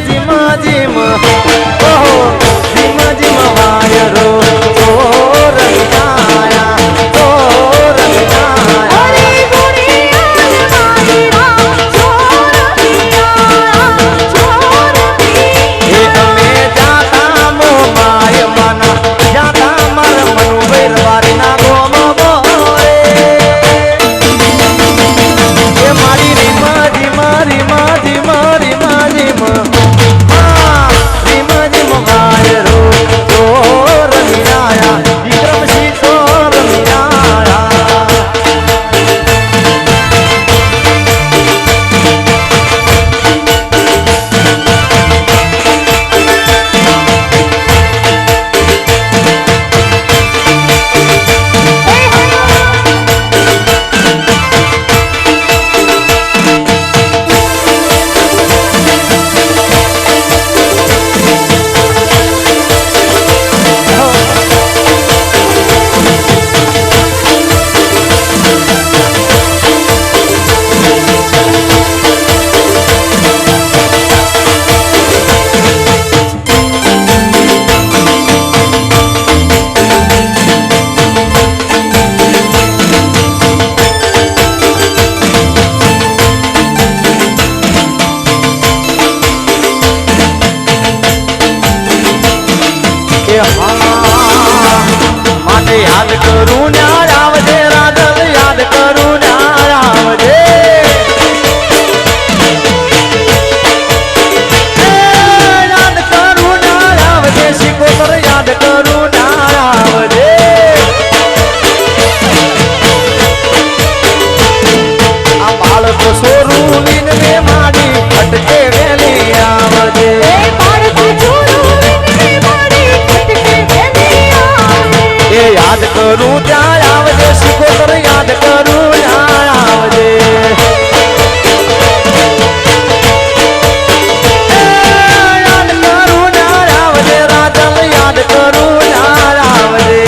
Gym gym ઓહો gym gym વાયરો ચોર છાયા ચોર છાયા હરી ગુણિયા મારી રામ ચોર છાયા એ અમે જાતા મો માય મના જાતા મર મનુ વેરવારી ના ગોમ બોરે એ મારી રીમ જીમ રીમ જીમ રીમ જીમ હા રીમ જીમ વાયરો ચોર છાયા વિક્રમ સિંહ ચોર છાયા માટે યાદ કરું ના આવજે રાધલ યાદ કરું ના આવજે યાદ કરું ના આવજે શિકોતર યાદ કરું ના આવજે આ બાળક સોરું લીન મે માડી ફટકે વેલી આવજે યાદ કરું ત્યાં આવજે શિકોતર યાદ કરું ત્યાં આવજે યાદ કરું ત્યાં આવજે રાજલ યાદ કરું ત્યાં આવજે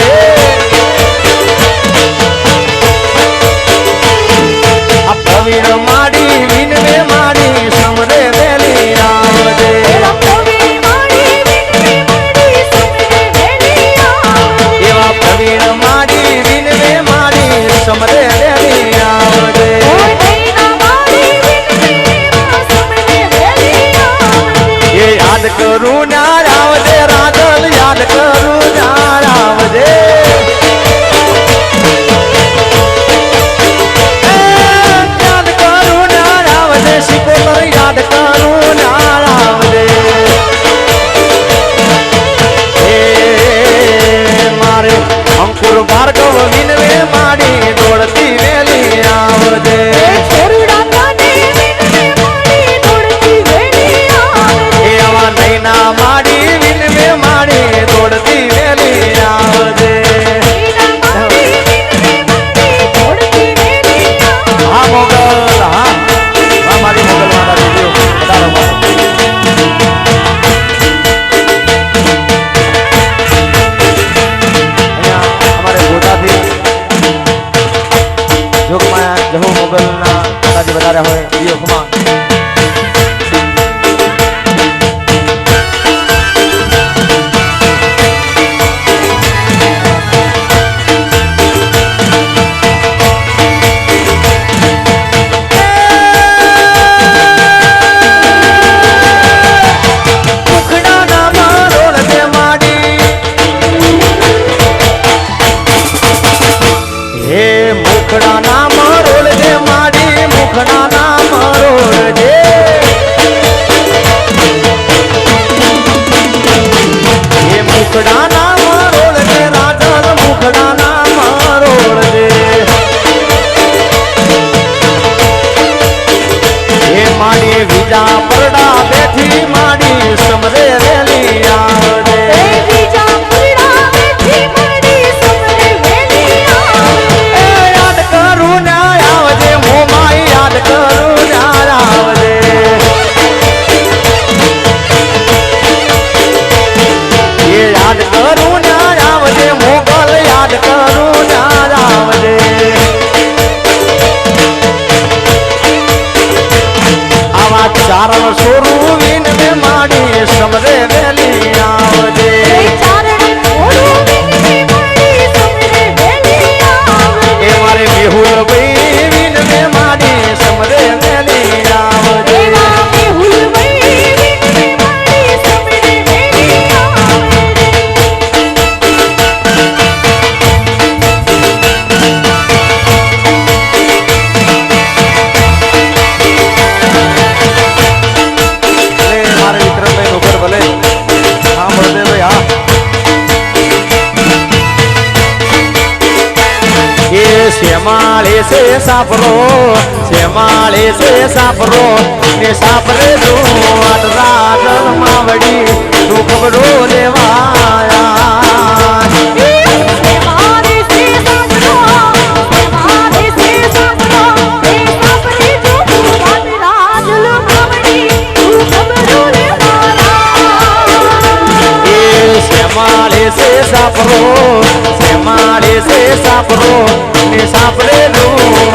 આ પ્રવીણ માડી વિનવે માડી સમરે વેલી આવજે એવા પ્રવીણ માડી વિનવે માડી સમરે વેલી આવજે એ યાદ કરું ના આવજે રાધલ યાદ કરું ના આવજે યાદ કરું ના આવજે શિકોતર યાદ કરું ના આવજે મારે અંકુર ભાર્ગવ વિનવે માડી દોડતી વેલી આવજે એવા નૈના માડી વિનવે માડી દોડતી વેલી આવજે હા મોગલ હા હા મારી મોગલ માતા દીકરીઓ વધારો અમારે ગોટાથી જોગમાં જહુ મોગલના માતાજી વધારે હોય દિયોખમાં મુખડા નામ રોલ દે માડી મુખડા નામ શ્યામાળે છે સાપરો શ્યામાળે છે સાપરો ને સાપરે જો રાત માવડી તું ખબરો લેવાયા મારે સે સાંભળો મારે સે સાંભળો એ સાંભળી જો વાત રાજલ માવડી તું ખબરો લેવાયા એ શ્યામાળે છે સાપરો શ્યામાળે છે સાપરો ને સાપરે જો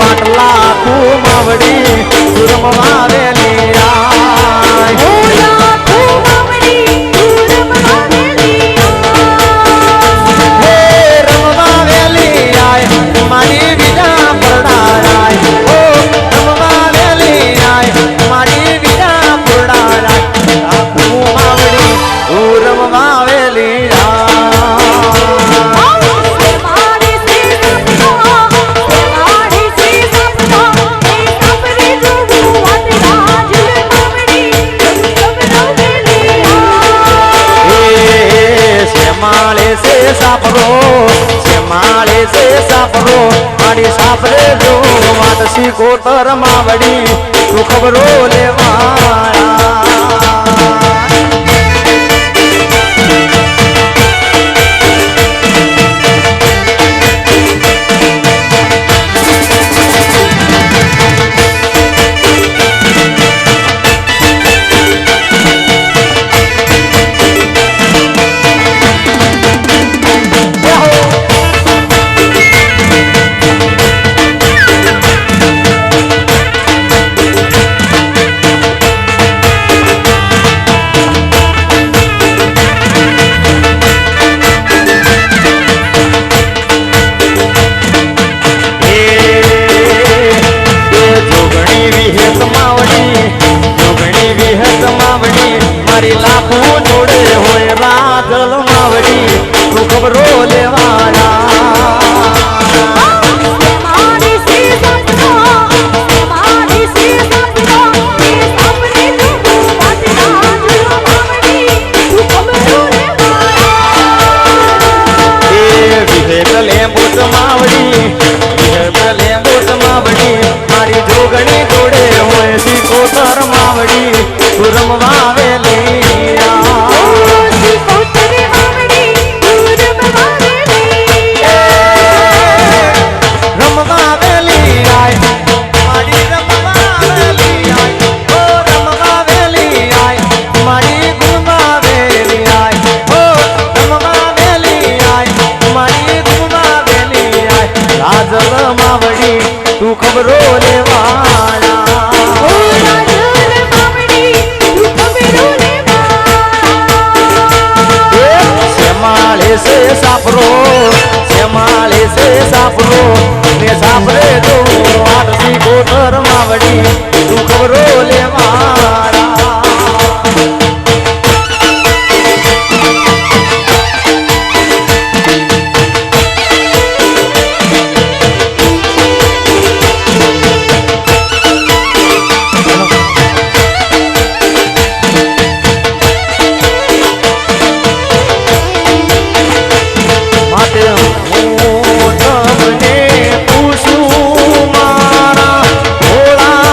આટલા ખૂબ માવડી તું રમવા વેલી આય ઓલા તું માવડી તું રમવા વેલી હે રમવા વેલી આય મારી વિના પરડાય ઓ રમવા વેલી આય મારી વિના પરડાય આખું માવડી તું રમવા વેલી મારે સે સાંભળો મારે સે સાંભળો એ સાંભળી જો વાત રાજલ માવડી તું ખબરો વેલી શ્યામાળે છે સાપરો શ્યામાળે છે સાપરો મારી સાપરે જો વાત શીખોતર માવડી તું ખબરો લેવાયા મારી લાખો જોડે હોય રાધલ માવડી તું ખબરો લેવાયા મારે સે સાંભળો મારે સે સાંભળો એ સાંભળી જો વાત રાજલ માવડી તું ખબરો લેવાયા એ વિવેક લેંબોટ માવડી વિવેક લેંબોટ માવડી મારી જોગણી જોડે હોય શીખોતર માવડી તું રમવા વેલી ઓછી કોતરી માવડી તું રમવા વેલી રમવા વેલી આય મારી રમવા વેલી આય ઓ રમવા વેલી આય મારી ગુમવા વેલી આય ઓ રમવા વેલી આય મારી ગુમવા વેલી આય રાજલ માવડી તું ખબરો લેવાયા રાજલ માવડી તું ખબરો લેવાયા શ્યામાળે છે સાપરો શ્યામાળે છે સાપરો ને સાપરે તો આટલી ગોતર માવડી તું ખબરો લેવાયા માટે હું તમને પૂછું મારા ભોળા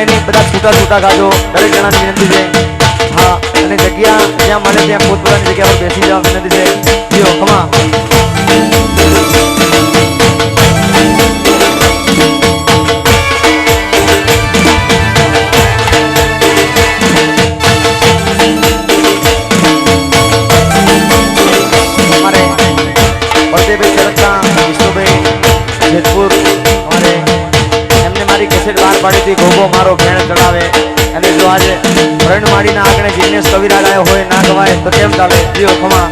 કાંઈ નહીં, બધા છૂટા છૂટા ખાજો, દરેક જણાની વિનંતી છે. હા, અને જગ્યા જ્યાં મળે ત્યાં પોતપોતાની જગ્યા પર બેસી જવા વિનંતી છે. જીઓ ખમા. અમારે બળદેવભાઈ ચરકતા, વિષ્ણુભાઈ જેતપુર, અમારે એમને મારી કેસેટ બહાર પાડી હતી, ગોગો મારો ભેણ ચડાવે. અને જો આજે રણમાળીના આંગણે જિગ્નેશ કવિરાજ આવ્યો હોય, ના ગવાય તો કેમ ચાલે? જીઓ ખમા.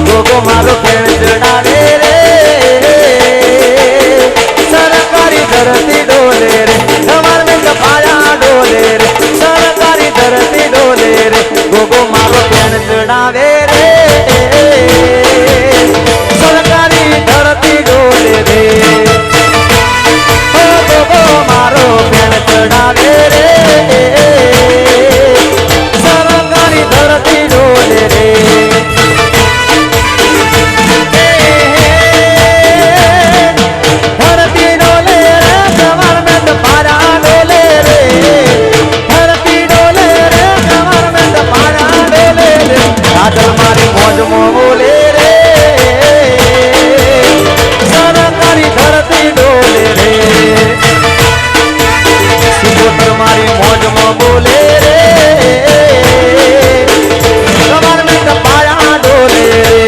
ગોગો મારો ભેણ ચડાવે રે, સરકારી ધરતી ડોલે રે, તમાર મેં કપાયા ડોલે રે, સરકારી ધરતી ડોલે રે, ગોગો મારો ભેણ ચડાવે રે, સરકારી ધરતી ડોલે રે, ઓ ગોગો મારો ભેણ ચડાવે રે, સરકારી ધરતી ડોલે રે. રાજલ મારી મોજમાં બોલે રે, સરકારી ધરતી ડોલે રે, સિકોતર મારી મોજમાં બોલે રે, ગવર્મેન્ટ પાયા ડોલે રે.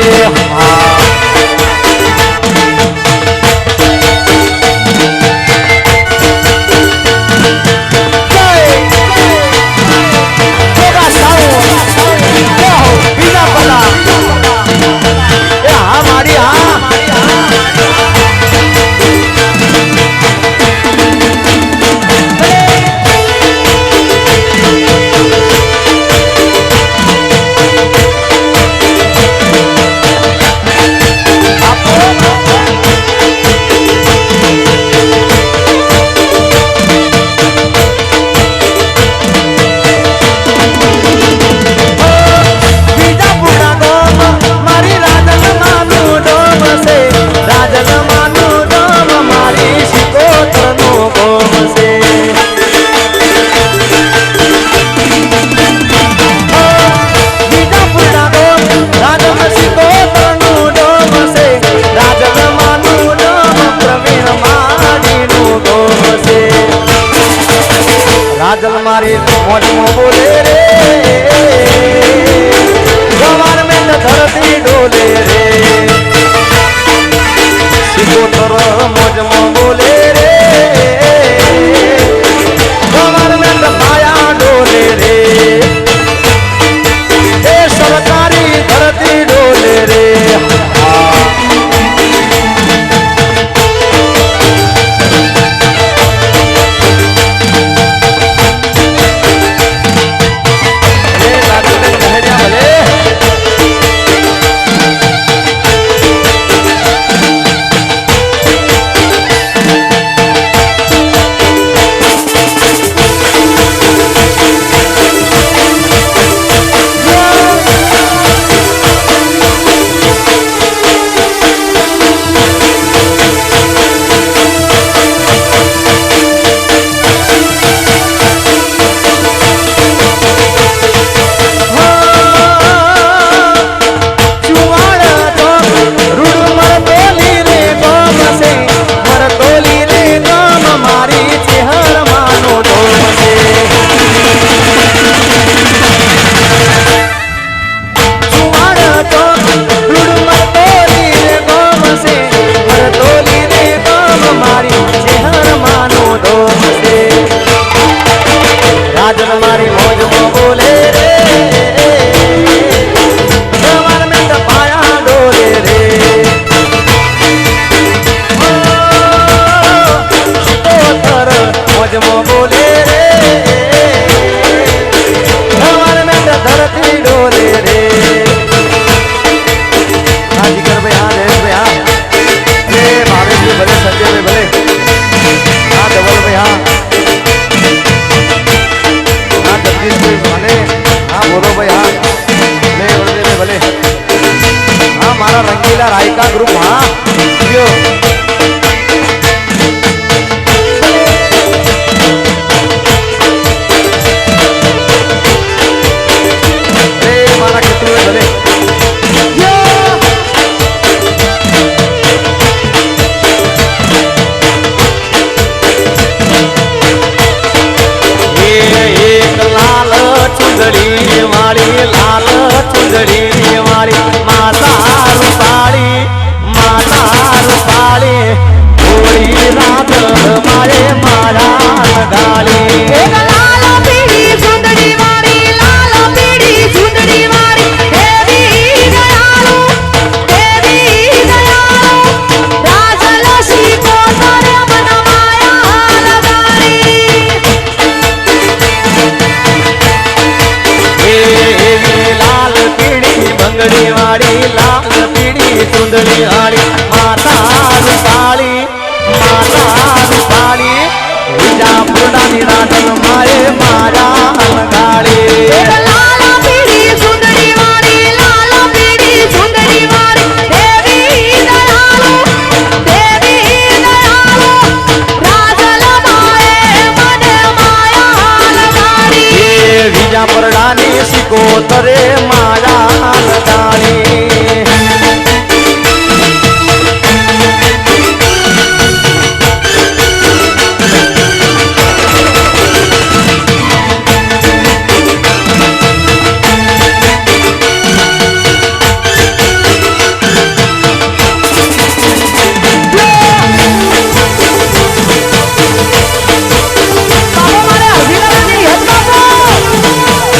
રાજલ મારી મોજમાં બોલે રે, ગવર્મેન્ટ ધરતી ડોલે રે, સિકોતર મોજમાં બોલે રે, ગવર્મેન્ટ પાયા ડોલે રે, એ સરકારી ધરતી ડોલે રે. વાડીલા રાયકા ગ્રુપ હા લ્યો એ મારા કતરું ભલે એક લાલ ચુંદડી વાળી લાલ ચુંદડી વાળી માતા રૂપાળી હોળી રાત મારે મારા લગાડી એક લાલ પીળી ચુંદડી વાળી લાલ પીળી ચુંદડી વાળી દેવી દયાળુ રાજલક્ષ્મી કોતરે મન માયા લગાડી એવી લાલ પીળી બંગડી વાળી લાલ પીળી ચુંદડી વાળી માતા રૂપાળી વિજા પૂર્ણાની રાધન મારે મારા લગાડી એક લાલ પીળી ચુંદડી વાળી લાલ પીળી ચુંદડી વાળી દેવી દયાળુ રાજલમાએ મને માયા લગાડી એ વિજા પરડાની સિકોતરે મારા લગાડી બાબા મારે હજીરાની હેત બાબા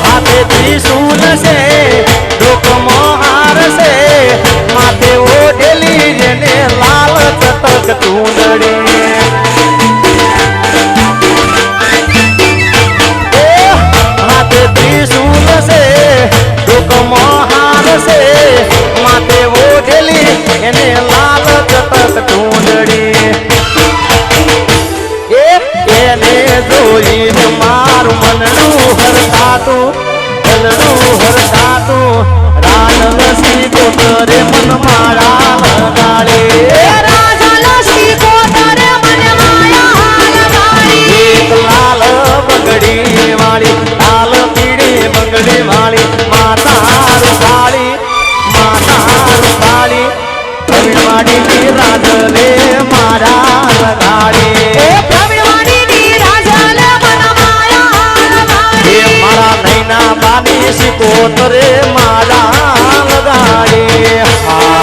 હાથે ત્રિશૂલ છે ડોકમાં હાર છે માથે ઓઢેલી જેને લાલ ચટક ચૂંદડી હાથે ત્રિશૂલ છે ડોકમાં હાર છે માથે ઓઢેલી એને લાલ ચટક ચૂંદડી એને જોઈને મારું મનનું હરતાતું રાજલક્ષ્મી કોતરે મન મારા લગાડે રાજલક્ષ્મી કોતરે મને માયા લગાડી એક લાલ બંગડી વાળી લાલ પીળી બંગડી વાળી માતા રૂપાળી પ્રવીણવાડીની રાજલે મારા લગાડી પ્રવીણવાડીની રાજલ મન માયા લગાડી એ મારા નૈના બાની સિકોતરે મારા લગાડી હા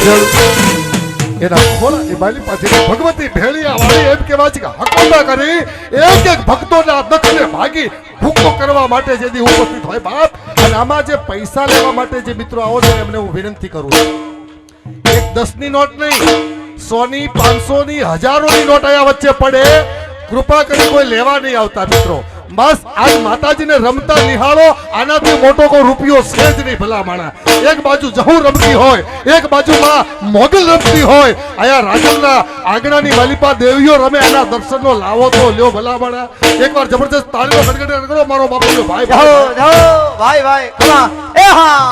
જળ એના ખોળા એ બાલી પાસે ભગવતી ભેળિયા વાળી એમ કહેવાય છે કે હકોના કરી એક એક ભક્તોના દખને ભાગી ભૂકો કરવા માટે જેથી ઉપસ્થિત હોય બાપ. અને આમાં જે પૈસા લેવા માટે જે મિત્રો આવો છે એમને હું વિનંતી કરું છું. એક 10 ની નોટ નહીં, 100 ની, 500 ની, 1000 ની નોટ આયા વચ્ચે પડે, કૃપા કરી કોઈ લેવા નહીં આવતા મિત્રો. બસ આજ માતાજીને રમતા નિહાળો, આનાથી મોટો કોઈ રૂપિયો છે જ નહીં ભલા માણા. એક બાજુ જહુ રમતી હોય, એક બાજુ માં મોગલ રમતી હોય, આયા રાજનના આંગણાની માલિપા દેવીઓ રમે, એના દર્શનનો લાવો તો લ્યો ભલા માણા. એકવાર જબરજસ્ત તાળીનો ગડગડાટ કરો મારો બાપુ ભાઈ જાઓ જાઓ ભાઈ ભાઈ ખમા એ હા